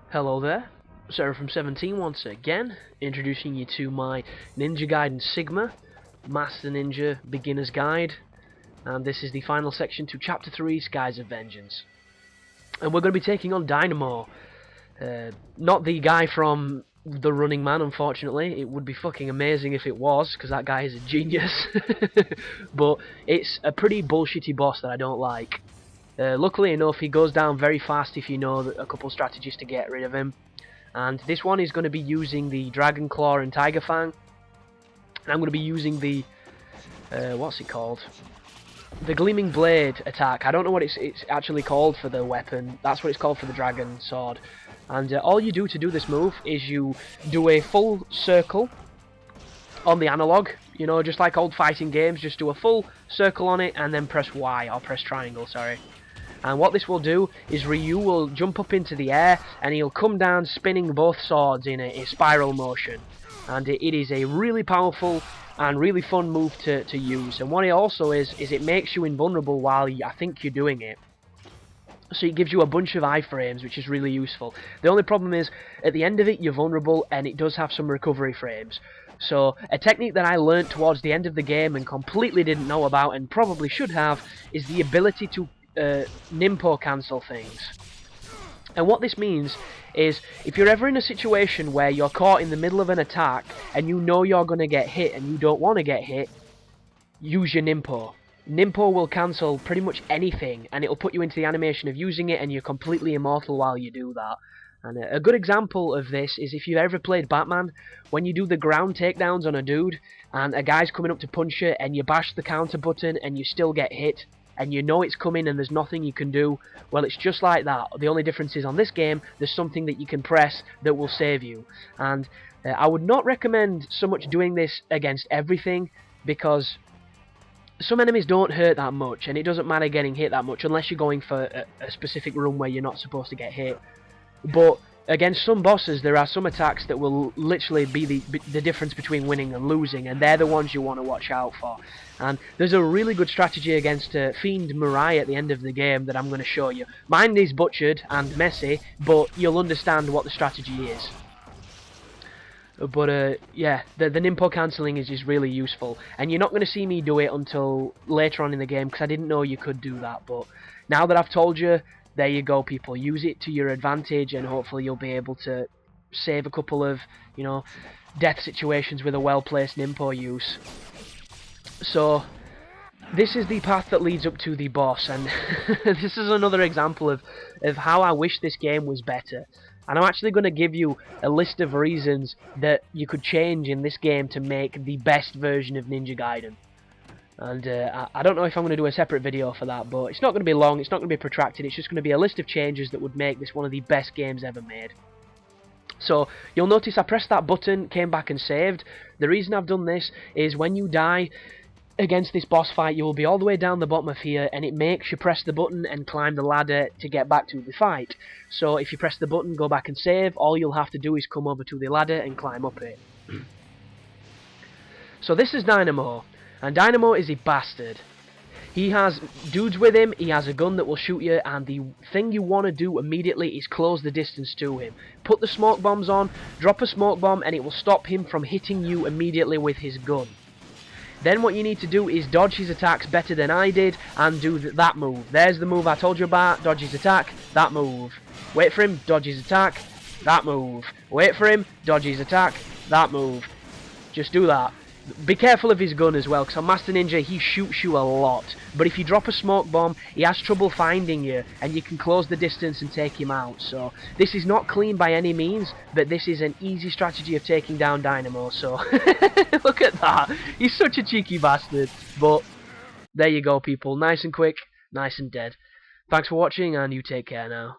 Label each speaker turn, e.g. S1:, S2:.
S1: Hello there, Sarah from 17 once again, introducing you to my Ninja Gaiden Sigma, Master Ninja Beginner's Guide, and this is the final section to Chapter 3, Skies of Vengeance. And we're going to be taking on Dynamo, not the guy from The Running Man, unfortunately. It would be fucking amazing if it was, because that guy is a genius, but it's a pretty bullshitty boss that I don't like. Luckily enough, he goes down very fast if you know a couple strategies to get rid of him. And this one is going to be using the Dragon Claw and Tiger Fang. And I'm going to be using the, what's it called? The Gleaming Blade attack. I don't know what it's actually called for the weapon. That's what it's called for the Dragon Sword. And all you do to do this move is you do a full circle on the analog. You know, just like old fighting games, just do a full circle on it and then press Y, or press triangle, sorry. And what this will do is Ryu will jump up into the air and he'll come down spinning both swords in a spiral motion. And it is a really powerful and really fun move to use. And what it also is it makes you invulnerable while I think you're doing it. So it gives you a bunch of iframes, which is really useful. The only problem is, at the end of it, you're vulnerable and it does have some recovery frames. So, a technique that I learnt towards the end of the game and completely didn't know about and probably should have, is the ability to Nimpo cancel things. And what this means is, if you're ever in a situation where you're caught in the middle of an attack and you know you're going to get hit and you don't want to get hit, use your Nimpo. Nimpo will cancel pretty much anything and it'll put you into the animation of using it and you're completely immortal while you do that. And a good example of this is if you've ever played Batman, when you do the ground takedowns on a dude and a guy's coming up to punch you and you bash the counter button and you still get hit and you know it's coming and there's nothing you can do, well, it's just like that. The only difference is on this game there's something that you can press that will save you. And I would not recommend so much doing this against everything, because some enemies don't hurt that much and it doesn't matter getting hit that much unless you're going for a specific room where you're not supposed to get hit. But against some bosses there are some attacks that will literally be the difference between winning and losing, and they're the ones you want to watch out for. And there's a really good strategy against Fiend Mirai at the end of the game that I'm going to show you. Mine is butchered and messy, but you'll understand what the strategy is. But yeah, the Nimpo cancelling is just really useful, and you're not going to see me do it until later on in the game because I didn't know you could do that. But now that I've told you, there you go, people. Use it to your advantage and hopefully you'll be able to save a couple of, you know, death situations with a well-placed Nimpo use. So, this is the path that leads up to the boss, and this is another example of how I wish this game was better. And I'm actually going to give you a list of reasons that you could change in this game to make the best version of Ninja Gaiden. And I don't know if I'm going to do a separate video for that, but it's not going to be long, it's not going to be protracted, it's just going to be a list of changes that would make this one of the best games ever made. So, you'll notice I pressed that button, came back and saved. The reason I've done this is when you die against this boss fight, you will be all the way down the bottom of here, and it makes you press the button and climb the ladder to get back to the fight. So, if you press the button, go back and save, all you'll have to do is come over to the ladder and climb up it. So this is Dynamo. And Dynamo is a bastard. He has dudes with him, he has a gun that will shoot you, and the thing you want to do immediately is close the distance to him. Put the smoke bombs on, drop a smoke bomb, and it will stop him from hitting you immediately with his gun. Then what you need to do is dodge his attacks better than I did, and do that move. There's the move I told you about, dodge his attack, that move. Wait for him, dodge his attack, that move. Wait for him, dodge his attack, that move. Just do that. Be careful of his gun as well, because on Master Ninja he shoots you a lot. But if you drop a smoke bomb, he has trouble finding you, and you can close the distance and take him out. So this is not clean by any means, but this is an easy strategy of taking down Dynamo. So look at that, he's such a cheeky bastard. But there you go, people, nice and quick, nice and dead. Thanks for watching, and you take care now.